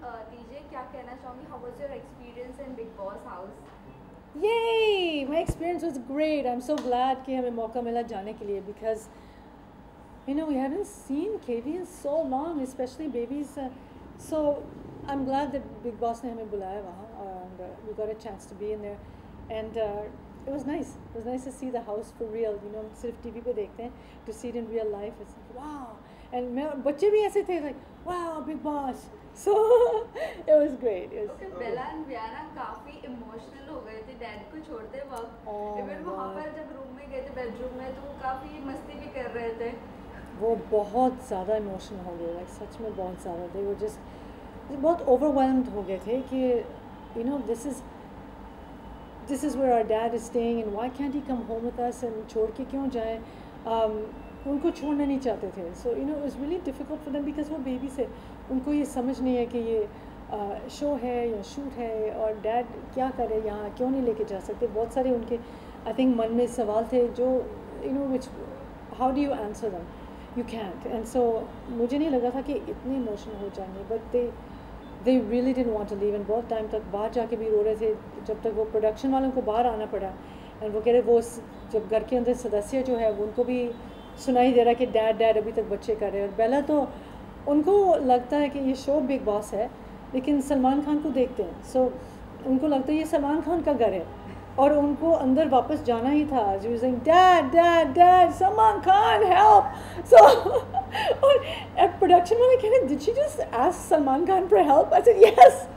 TJ क्या कहना चाहूँगी, how was your experience in big boss house? Yay! My experience was great. I'm so glad कि हमें मौका मिला जाने के लिए because we haven't seen KV in so long, especially babies. So I'm glad that Big Boss ने हमें बुलाया वहाँ and we got a chance to be in there and it was nice. It was nice to see the house for real. सिर्फ TV पे देखते हैं. To see it in real life, it's like wow. And बच्चे भी ऐसे थे like wow, Big Boss. So it was great. Okay, Bella and Viana काफी emotional हो गए थे डैड को छोड़ते वक्त। इवन वहाँ पर जब रूम में गए थे बेडरूम में तो वो काफी मस्ती भी कर रहे थे। वो बहुत ज़्यादा इमोशनल हो गए, लाइक सच में बहुत ज़्यादा थे। वो जस्ट बहुत ओवरवेल्म्ड हो गए थे कि this is where our dad is staying and why can't he come home with us and छोड़ के क्यों जाए। उनको छोड़ना नहीं चाहते थे। So it was really difficult for them because वो बेबी से उनको ये समझ नहीं है कि ये शो है या शूट है और डैड क्या करे यहाँ, क्यों नहीं लेके जा सकते। बहुत सारे उनके आई थिंक मन में सवाल थे जो which how do you answer them, you can't. And so मुझे नहीं लगा था कि इतने इमोशनल हो जाएंगे, but they really didn't want to leave and बहुत टाइम तक बाहर जाके भी रो रहे थे जब तक वो प्रोडक्शन वालों को बाहर आना पड़ा। एंड वो कह रहे वो जब घर के अंदर सदस्य जो है वो उनको भी सुनाई दे रहा कि डैड अभी तक बच्चे कर रहे हैं। और बेला तो उनको लगता है कि ये शो बिग बॉस है लेकिन सलमान खान को देखते हैं, सो उनको लगता है ये सलमान खान का घर है और उनको अंदर वापस जाना ही था। Dad Salman Khan help. So और प्रोडक्शन वाले कह रहे did she just ask Salman Khan for help? I said yes.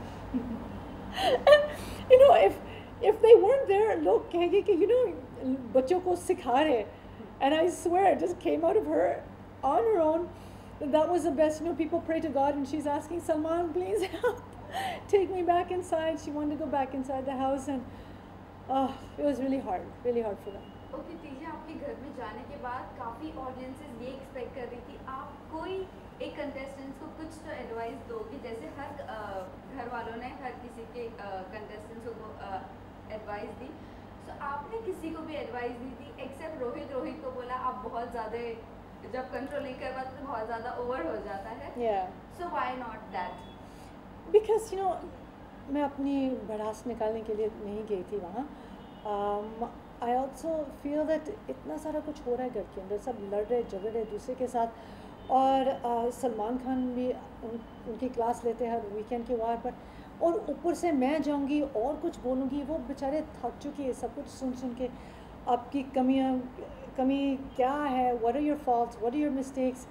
If they weren't there लोग कहेंगे कि बच्चों को सिखा रहे। And I swear, it just came out of her on her own. That was the best. People pray to God and she's asking Salman, please help. Take me back inside. She wanted to go back inside the house and it was really hard for them. Okay, TJ आपके घर में जाने के बाद काफ़ी audiences ये expect कर रही थी आप कोई एक कंटेस्टेंट्स को कुछ तो एडवाइस दोगे, जैसे हर घर वालों ने हर किसी के कंटेस्टेंट्स को एडवाइस दी। तो आपने किसी को भी एडवाइस दी थी एक्सेप्ट रोहित को बोला आप बहुत ज़्यादा जब कंट्रोल नहीं कर पाते तो बहुत ज़्यादा ओवर हो जाता है। So why not that? Because मैं अपनी भड़ास निकालने के लिए नहीं गई थी वहाँ। आई ऑल्सो फील दैट इतना सारा कुछ हो रहा है घर के अंदर, सब लड़ रहे झगड़ रहे दूसरे के साथ। और सलमान खान भी उनकी क्लास लेते हैं हर वीकेंड के वार पर, और ऊपर से मैं जाऊंगी और कुछ बोलूँगी। वो बेचारे थक चुके हैं सब कुछ सुन के, आपकी कमी क्या है, what are your faults, what are your mistakes,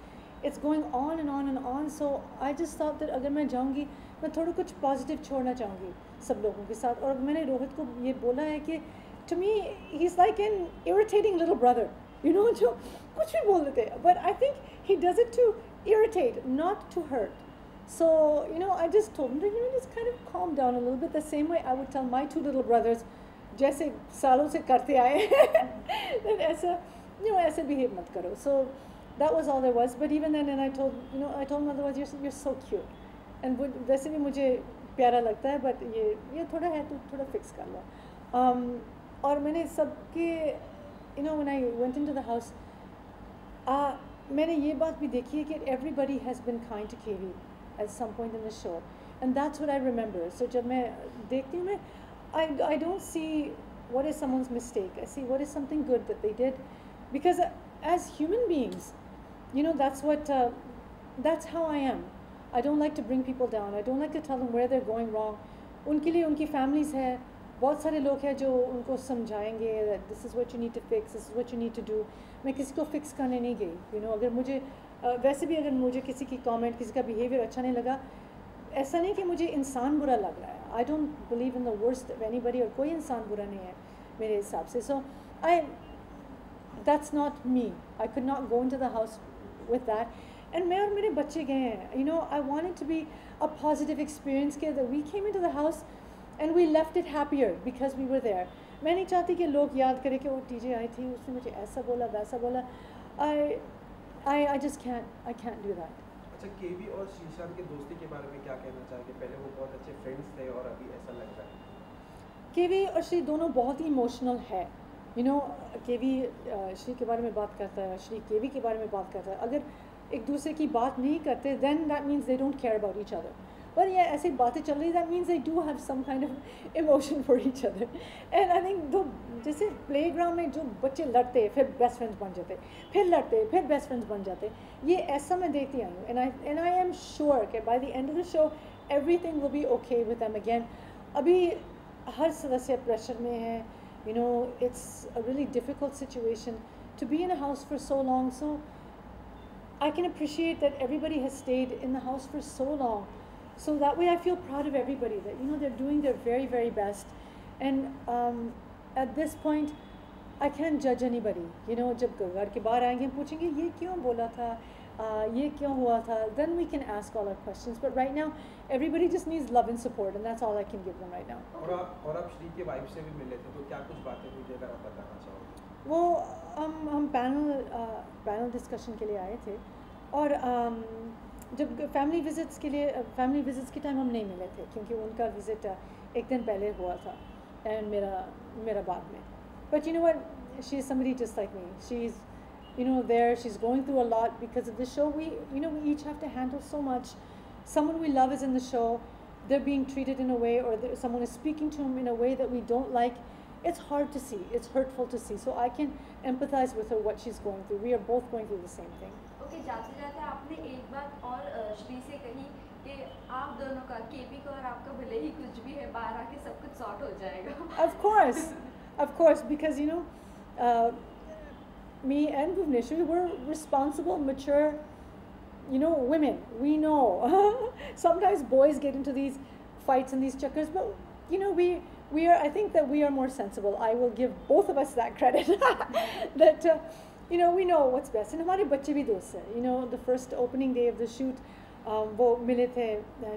it's going on and on and on. So I just thought that अगर मैं जाऊँगी मैं थोड़ा कुछ पॉजिटिव छोड़ना चाहूँगी सब लोगों के साथ। और मैंने रोहित को ये बोला है कि to me he is like an irritating little brother, जो कुछ भी बोल देते हैं, but I think he does it to irritate not to hurt. So, I just told him, just kind of calm down a little bit. The same way I would tell my two little brothers, जैसे सालों से करते आए that ऐसा, ऐसे behave मत करो. So that was all there was. But even then, and I told him otherwise, you're so cute. And वैसे भी मुझे प्यारा लगता है, but ये थोड़ा है तो थोड़ा fix कर लो. और मैंने सबके, when I went into the house, मैंने ये बात भी देखी है कि everybody has been kind to KV at some point in the show, and that's what I remember. So जब मैं देखती हूँ I don't see what is someone's mistake. I see what is something good that they did, because as human beings, that's how I am. I don't like to bring people down. I don't like to tell them where they're going wrong. उनके लिए उनकी families है, बहुत सारे लोग हैं जो उनको समझाएंगे that this is what you need to fix, this is what you need to do. मैं किसी को fix करने नहीं गई. अगर मुझे वैसे भी अगर मुझे किसी की कमेंट, किसी का बिहेवियर अच्छा नहीं लगा, ऐसा नहीं कि मुझे इंसान बुरा लग रहा है. I don't believe in the worst of anybody, और कोई इंसान बुरा नहीं है मेरे हिसाब से. So that's not me. I could not go into the house with that. And मैं और मेरे बच्चे गए हैं. I wanted to be a positive experience के we came into the house and we left it happier because we were there. मैं नहीं चाहती कि लोग याद करें कि वो टीजे आई थी, उसने मुझे ऐसा बोला वैसा बोला. I just can't do that. अच्छा, केवी और शीशान के दोस्ती के बारे में क्या कहना चाहेंगे? पहले वो बहुत अच्छे फ्रेंड्स थे और अभी ऐसा लग रहा है. केवी और श्री दोनों बहुत ही इमोशनल है. केवी श्री के बारे में बात करता है, श्री केवी के बारे में बात करता है. अगर एक दूसरे की बात नहीं करते then that means they don't care about each other. पर ये ऐसी बातें चल रही, that means they do have some kind of emotion for each other. And I think though जैसे प्लेग्राउंड में जो बच्चे लड़ते फिर बेस्ट फ्रेंड्स बन जाते, फिर लड़ते फिर बेस्ट फ्रेंड्स बन जाते, ये ऐसा मैं देखती आई हूँ. एंड आई एम श्योर कि by the end of the show everything will be okay with them again. अभी हर सदस्य प्रेशर में है, you know it's a really difficult situation to be in a house for so long. So I can appreciate that everybody has stayed in the house for so long. So that way I feel proud of everybody that, you know, they're doing their very, very best. And at this point, I can't judge anybody. You know, जब घर के बाहर आएंगे हम पूछेंगे ये क्यों बोला था, ये क्यों हुआ था, then we can ask all our questions. But right now, everybody just needs love and support, and that's all I can give them right now. और आप श्री के वाइफ से भी मिले थे, तो क्या कुछ बातें मुझे अगर आप बताना चाहोगे? वो हम पैनल डिस्कशन के लिए आए थे, और जब फैमिली विज़िट्स के टाइम हम नहीं मिले थे क्योंकि उनका विज़िट एक दिन पहले हुआ था एंड मेरा बाद में. But you know what, she is somebody just like me. She is, you know, there she's going through a lot because of the show. We each have to handle so much. Someone we love is in the show, they're being treated in a way, or someone is speaking to them in a way that we don't like. It's hard to see, it's hurtful to see. So I can empathize with her what she's going through. We are both going through the same thing. Okay, जाते जाते आपने एक बात और श्री से कही कि आप दोनों का, केवी का और आपका भले ही कुछ भी है बाहर आके सब कुछ सॉर्ट हो जाएगा. Of course, because you know, me and Bhuvneshwari, we're responsible, mature, you know, women. We know. Sometimes boys get into these fights and these chakkars, but you know, we are. I think that we are more sensible. I will give both of us that credit. That you know, we know what's best. And हमारे बच्चे भी दोस्त हैं. You know, the first opening day of the shoot, वो मिले थे,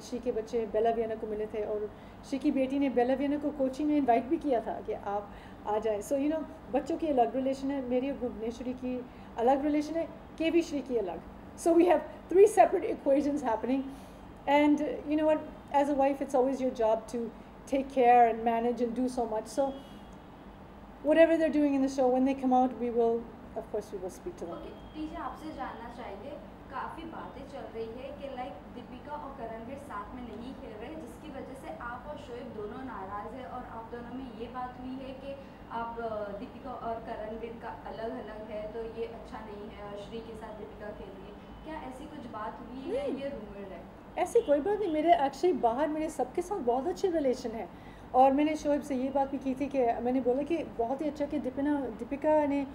she के बच्चे बेला वियना को मिले थे, और शी की बेटी ने बेला वियना को कोचिंग में इनवाइट भी किया था कि आप आ जाए. सो यू नो, बच्चों की अलग रिलेशन है, मेरी और भुवनेश्वरी की अलग रिलेशन है, केवी श्री की अलग. So we have 3 separate equations happening. And you know what, as a wife it's always your job to take care and manage and do so much. So whatever they're doing in the show, when they come out, we will, of course, we will speak to them. Okay, टीजा आपसे जानना चाहेंगे, काफ़ी बातें चल रही है कि like Deepika और करणवीर साथ में नहीं खेल रहे, जिसकी वजह से आप और शोएब दोनों नाराज़ है, और आप दोनों में ये बात हुई है कि आप दीपिका और करणवीर का अलग अलग है तो ये अच्छा नहीं है, और श्री के साथ दीपिका खेल रही है. क्या ऐसी कुछ बात हुई है? ये रूमर है. ऐसी कोई बात नहीं. मेरे एक्चुअली बाहर मेरे सबके साथ बहुत अच्छे रिलेशन है, और मैंने शोएब से ये बात भी की थी कि मैंने बोला कि बहुत ही अच्छा कि दीपिका ने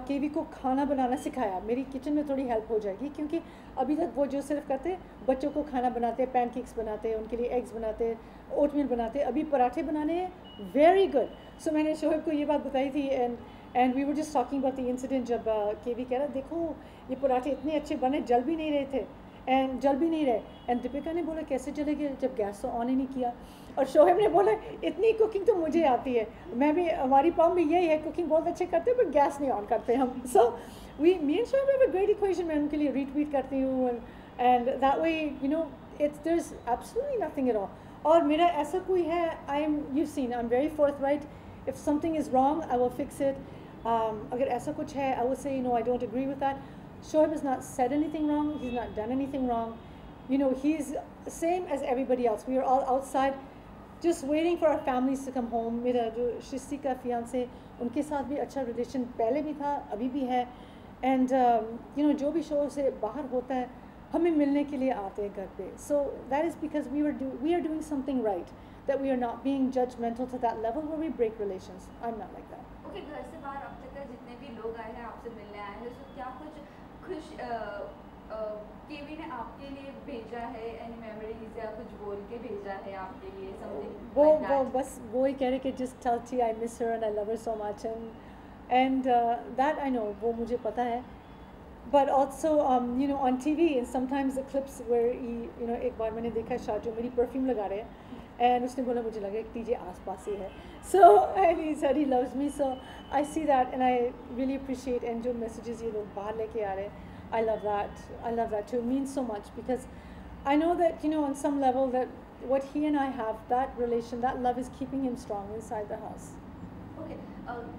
केवी को खाना बनाना सिखाया. मेरी किचन में थोड़ी हेल्प हो जाएगी, क्योंकि अभी तक वो जो सिर्फ करते बच्चों को खाना बनाते, पैनकेक्स बनाते, उनके लिए एग्स बनाते, ओटमील बनाते, अभी पराठे बनाने हैं. Very good. सो मैंने शोएब को ये बात बताई थी, and we were just talking about the incident जब केवी कह रहा देखो ये पराठे इतने अच्छे बने, जल भी नहीं रहे थे, एंड दीपिका ने बोला कैसे चलेंगे जब गैस तो ऑन ही नहीं किया. और शोएब ने बोला इतनी कुकिंग तो मुझे आती है, मैं भी, हमारी प्रॉब्लम भी यही है, कुकिंग बहुत अच्छे करते हैं पर गैस नहीं ऑन करते हम. So me and Shoaib have a great equation. मैं उनके लिए रीट्वीट करती हूँ, and that way you know there is absolutely nothing at all. और मेरा ऐसा कोई है, I am, you seen, I am very forthright. If something is wrong I will fix it. अगर ऐसा कुछ है I will say no I don't agree with that. Shoaib has not said anything wrong. He's not done anything wrong. You know, he's the same as everybody else. We are all outside, just waiting for our families to come home. मेरा जो शिस्ती का fiance, उनके साथ भी अच्छा relation पहले भी था, अभी भी है. And you know, जो भी show से बाहर होता है, हमें मिलने के लिए आते हैं घर पे. So that is because we are doing something right. That we are not being judgmental to that level where we break relations. I'm not like that. Okay, घर से बाहर अब तक जितने भी लोग आए हैं आपसे मिलने आए हैं, तो क्या कुछ खुश केवी ने आपके लिए भेजा है, एनी मेमोरीज या कुछ बोल के भेजा है आपके लिए समथिंग? वो बस वो ही कह रहे कि just tell T I miss her and I love her so much, and that I know, वो मुझे पता है. But also you know on TV and sometimes the clips where you know, एक बार मैंने देखा शाह जो मेरी परफ्यूम लगा रहे हैं, एंड उसने बोला मुझे लगा कि टीजे आस पास ही है. So and he said he loves me, so I see that and I really appreciate. And जो मैसेजेस ये लोग बाहर लेके आ रहे हैं, I love that too. It means so much because I know that, you know, on some level that what he and I have, that relation, that love is keeping him strong inside the house. Okay,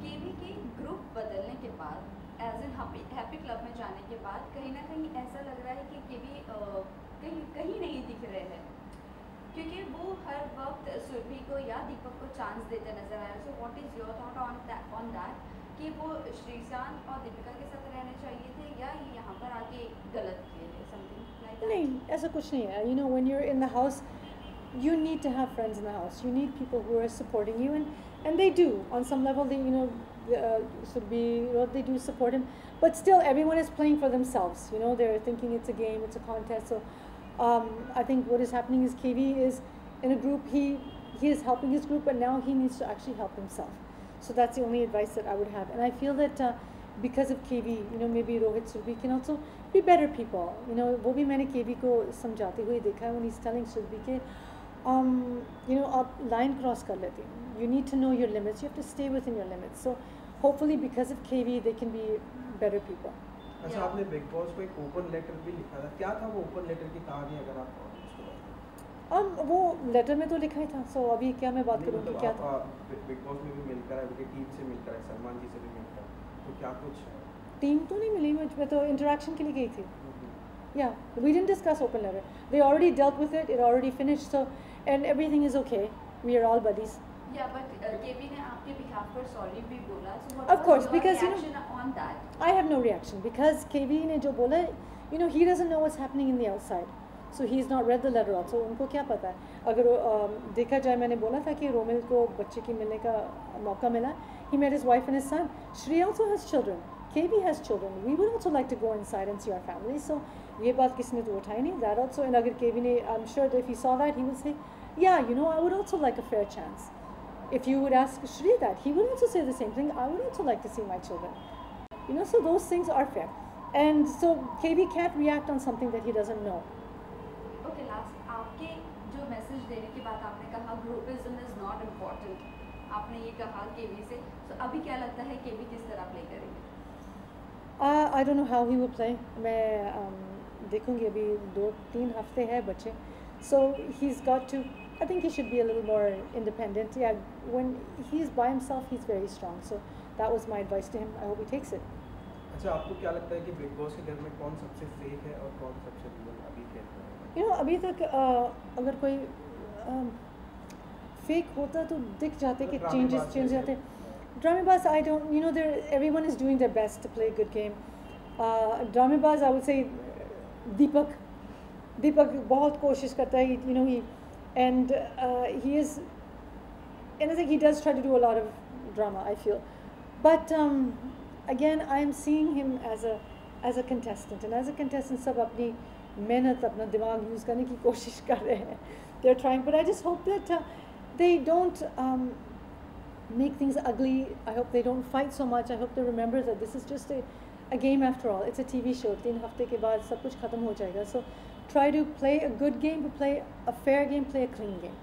केवी के group बदलने के बाद, as in happy club में जाने के बाद, कहीं ना कहीं ऐसा लग रहा है कि केवी कहीं नहीं दिख रहे हैं. क्योंकि वो हर वक्त सुरभि को या दीपक को चांस देते नजर आ रहे हैं। So what is your thought on that कि वो श्रीशांत और दीपिका के साथ रहने चाहिए थे या ये यहाँ पर आके गलत किए थे, समथिंग लाइक दैट? नहीं, ऐसा कुछ नहीं है. You know, when you're in the house, you need to have friends in the house. You need people who are supporting you, and they do on some level. They, you know, should be, you know, they do support him, but still everyone is playing for themselves. You know, they're thinking it's a game, it's a contest. So I think what is happening is KV is in a group. He is helping his group, but now he needs to actually help himself. So that's the only advice that I would have. And I feel that because of KV, you know, maybe Rohit Surbhi can also be better people. You know, वो भी मैंने KV को समझाते हुए देखा है when he's telling Surbhi के you know, आप line cross कर लेते हैं. You need to know your limits. You have to stay within your limits. So hopefully because of KV, they can be better people. अच्छा, Yeah. आपने big boss को एक open letter भी लिखा था, क्या था वो ओपन लेटर की कहानी, अगर आप उसको बताएं? वो लेटर में तो लिखा ही था. So अभी क्या मैं बात नहीं, करूँ कि मतलब क्या आप था? बिग बॉस में भी मिलकर आए, उनकी टीम से मिलकर आए, सलमान जी से भी मिलकर, तो क्या कुछ है? टीम तो नहीं मिली मुझ में, तो इंटरेक्शन के लिए गई थी. हम्म। Yeah, we didn't discuss open letter. They already dealt with it. It already finished. So, and everything is okay. We are all buddies. या बट केवी ने आपके बिहाफ पर सॉरी भी बोला. सो Of what course, was your because, you know, reaction on that? I have no reaction because KV ने जो बोला, you know, he doesn't know what's happening in the outside. So he's not read the letter also. उनको क्या पता है? अगर देखा जाए, मैंने बोला था कि रोमिल को बच्चे की मिलने का मौका मिला. He met his wife and his son. Shri also has children. KV has children. We would also like to go inside and see our family. So ये बात किसी ने तो उठाई नहीं. That also, and अगर KV ने, I'm sure that if he saw that, he would say, yeah, you know, I would also like a fair chance. If you would ask Shri that, he would also say the same thing. I would also like to see my children. You know, so those things are fair. And so KV can't react on something that he doesn't know. Okay, last आपके जो message देने की बात आपने कहा groupism is not important, आपने ये कहा केवी से. तो अभी क्या लगता है केवी किस तरह प्ले करेंगे? I don't know how he will play. मैं देखूंगी, अभी 2-3 हफ्ते है बच्चे. So he's got to, I think he should be a little more independent. Yeah, when he's by himself, he's very strong. So that was my advice to him. I hope he takes it. अच्छा, आपको क्या लगता है कि big boss के घर में कौन सबसे फेक है और कौन सबसे रियल अभी खेल रहा है? You know, अभी तक अगर कोई फेक होता तो दिख जाते कि ड्रामेबाज चेंज जैसे। जाते. ड्रामेबाज, I don't, you know, everyone is doing their best to play a good game. Dramebaaz, I would say दीपक बहुत कोशिश करता है. You know, he is, and I think he does try to do a lot of drama, I feel. But again, I am seeing him as a contestant, and as a contestant, सब अपनी मेहनत, अपना दिमाग use करने की कोशिश कर रहे हैं. They're trying, but I just hope that they don't make things ugly. I hope they don't fight so much. I hope they remember that this is just a game after all. It's a TV show. 3 हफ्ते के बाद सब कुछ खत्म हो जाएगा. So try to play a good game, play a fair game, play a clean game.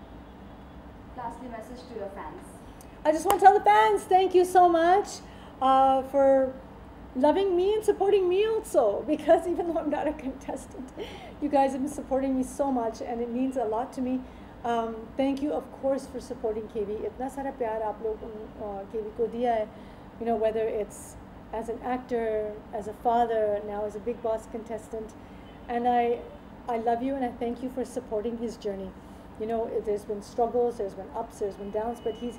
Lastly, message to your fans. I just want to tell the fans, thank you so much for loving me and supporting me also, because even though I'm not a contestant, you guys have been supporting me so much and it means a lot to me. Thank you, of course, for supporting KV. इतना सारा प्यार आप लोग KV को दिया है, you know, whether it's as an actor, as a father, now as a Big Boss contestant, and I love you and I thank you for supporting his journey. You know, there's been struggles, there's been ups, there's been downs, but he's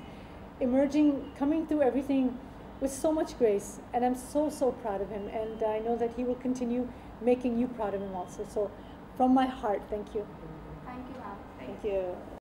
emerging, coming through everything with so much grace, and I'm so proud of him, and I know that he will continue making you proud of him also. So from my heart, thank you. Thank you, ma'am. Thank you.